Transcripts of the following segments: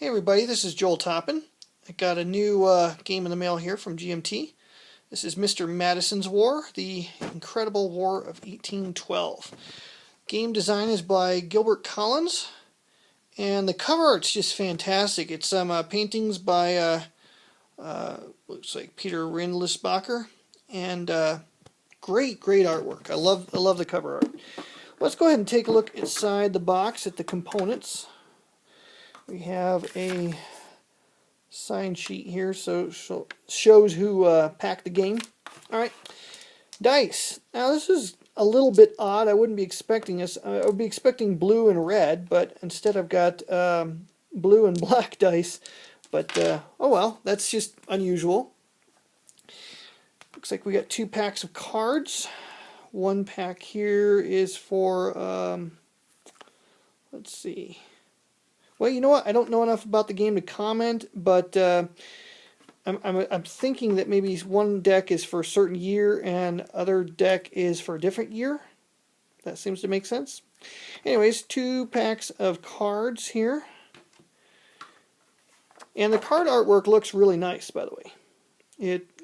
Hey everybody, this is Joel Toppin. I got a new game in the mail here from GMT. This is Mr. Madison's War, the Incredible War of 1812. Game design is by Gilbert Collins, and the cover art's just fantastic. It's some paintings by, looks like Peter Rindlisbacher, and great artwork. I love the cover art. Let's go ahead and take a look inside the box at the components. We have a sign sheet here, so shows who packed the game. All right, dice. Now this is a little bit odd. I wouldn't be expecting this. I would be expecting blue and red, but instead I've got blue and black dice. But oh well, that's just unusual. Looks like we got 2 packs of cards. One pack here is for let's see. Well, you know what? I don't know enough about the game to comment, but I'm thinking that maybe one deck is for a certain year and other deck is for a different year. That seems to make sense. Anyways, 2 packs of cards here. And the card artwork looks really nice, by the way.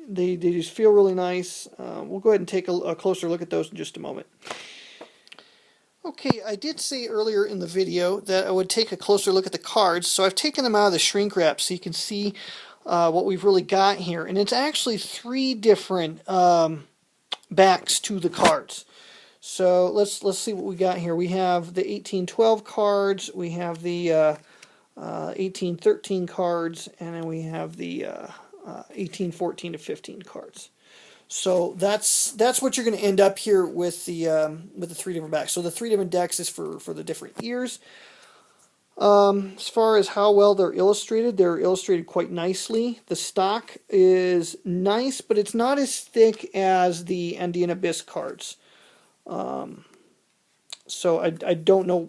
They just feel really nice. We'll go ahead and take a closer look at those in just a moment. Okay, I did say earlier in the video that I would take a closer look at the cards, so I've taken them out of the shrink wrap so you can see what we've really got here. And it's actually 3 different backs to the cards. So let's see what we got here. We have the 1812 cards, we have the 1813 cards, and then we have the 1814 to 15 cards. So that's what you're going to end up here with the 3 different backs. So the 3 different decks is for the different years. As far as how well they're illustrated quite nicely. The stock is nice, but it's not as thick as the Andean Abyss cards. So I don't know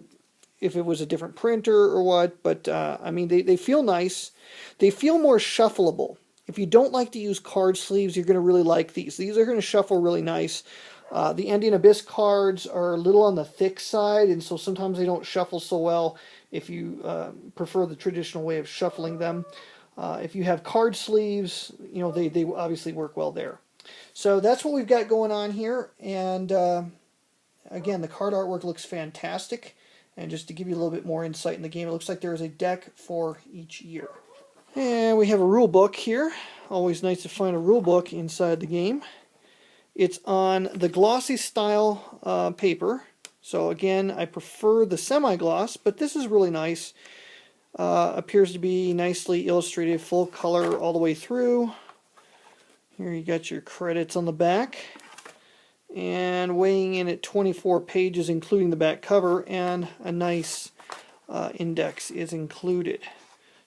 if it was a different printer or what, but I mean they feel nice. They feel more shuffleable. If you don't like to use card sleeves, you're going to really like these. These are going to shuffle really nice. The Andean Abyss cards are a little on the thick side, and so sometimes they don't shuffle so well if you prefer the traditional way of shuffling them. If you have card sleeves, you know, they obviously work well there. So that's what we've got going on here. And again, the card artwork looks fantastic. And just to give you a little bit more insight in the game, it looks like there is a deck for each year. And we have a rule book here. Always nice to find a rule book inside the game. It's on the glossy style paper. So again, I prefer the semi-gloss, but this is really nice. Appears to be nicely illustrated, full color all the way through. Here you got your credits on the back. And weighing in at 24 pages, including the back cover, and a nice index is included.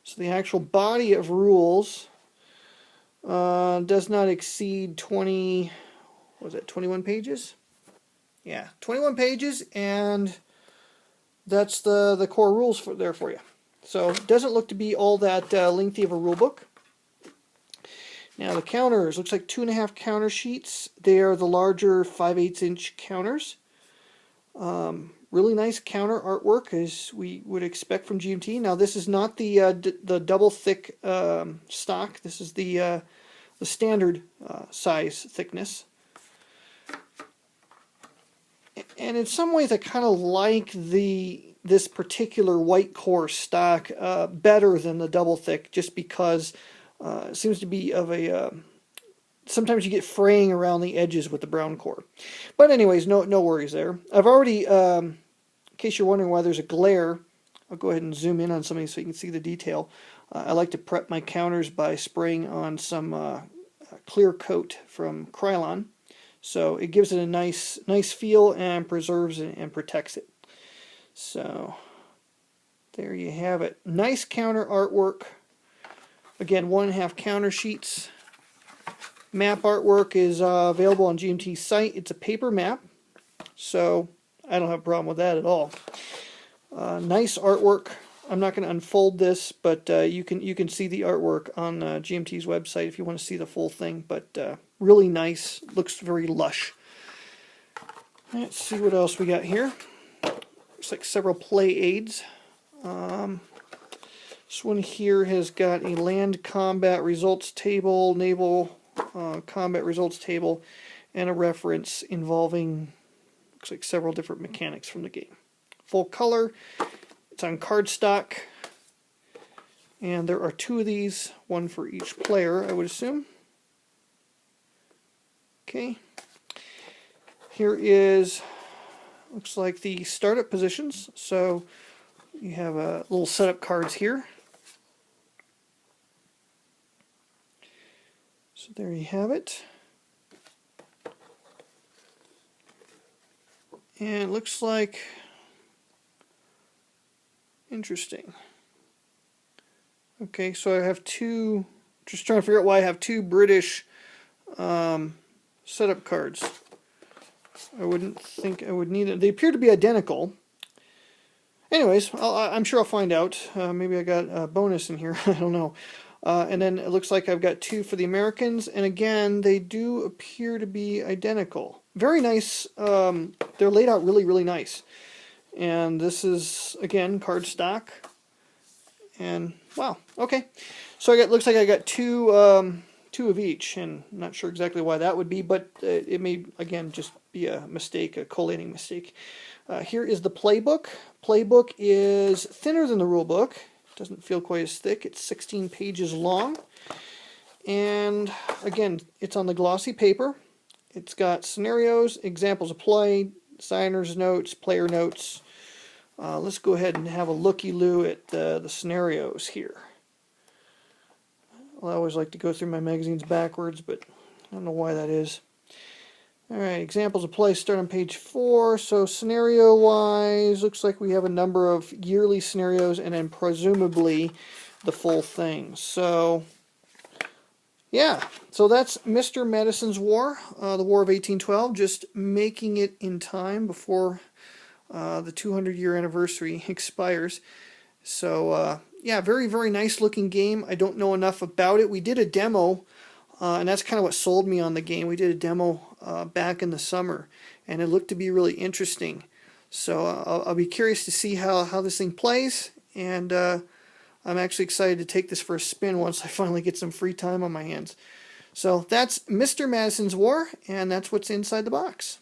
So the actual body of rules does not exceed 21 pages? Yeah, 21 pages, and that's the core rules there for you. So it doesn't look to be all that lengthy of a rule book. Now the counters, looks like 2.5 counter sheets. They are the larger 5/8 inch counters. Really nice counter artwork, as we would expect from GMT. Now this is not the double thick stock. This is the standard size thickness. And in some ways, I kind of like this particular white core stock better than the double thick, just because it seems to be of a sometimes you get fraying around the edges with the brown core. But anyways, no worries there. I've already, in case you're wondering why there's a glare, I'll go ahead and zoom in on something so you can see the detail. I like to prep my counters by spraying on some clear coat from Krylon. So it gives it a nice feel and preserves it and protects it. So there you have it. Nice counter artwork. Again, 1.5 counter sheets. Map artwork is available on GMT's site. It's a paper map, so I don't have a problem with that at all. Nice artwork. I'm not going to unfold this, but you can see the artwork on GMT's website if you want to see the full thing. But really nice. Looks very lush. Let's see what else we got here. Looks like several play aids. This one here has got a land combat results table, naval combat results table, and a reference involving, looks like, several different mechanics from the game. Full color. It's on cardstock. And there are 2 of these, one for each player, I would assume. Okay. Here is, looks like the startup positions. So you have little setup cards here. So there you have it. And it looks like, interesting. Okay, so I have 2, just trying to figure out why I have 2 British setup cards. I wouldn't think I would need it. They appear to be identical. Anyways, I'm sure I'll find out. Maybe I got a bonus in here. I don't know. And then it looks like I've got 2 for the Americans. And again, they do appear to be identical. Very nice. They're laid out really, really nice. And this is, again, cardstock. And, wow, okay. So it looks like I got 2 of each. And I'm not sure exactly why that would be. But it may, again, just be a mistake, a collating mistake. Here is the playbook. Playbook is thinner than the rule book. Doesn't feel quite as thick. It's 16 pages long. And again, it's on the glossy paper. It's got scenarios, examples of play, designer's notes, player notes. Let's go ahead and have a looky-loo at the scenarios here. Well, I always like to go through my magazines backwards, but I don't know why that is. Alright, examples of play start on page 4. So scenario-wise, looks like we have a number of yearly scenarios and then presumably the full thing. So, yeah. So that's Mr. Madison's War, the War of 1812, just making it in time before the 200-year anniversary expires. So, yeah, very, very nice looking game. I don't know enough about it. We did a demo. And that's kind of what sold me on the game. We did a demo back in the summer, and it looked to be really interesting. So I'll be curious to see how this thing plays, and I'm actually excited to take this for a spin once I finally get some free time on my hands. So that's Mr. Madison's War, and that's what's inside the box.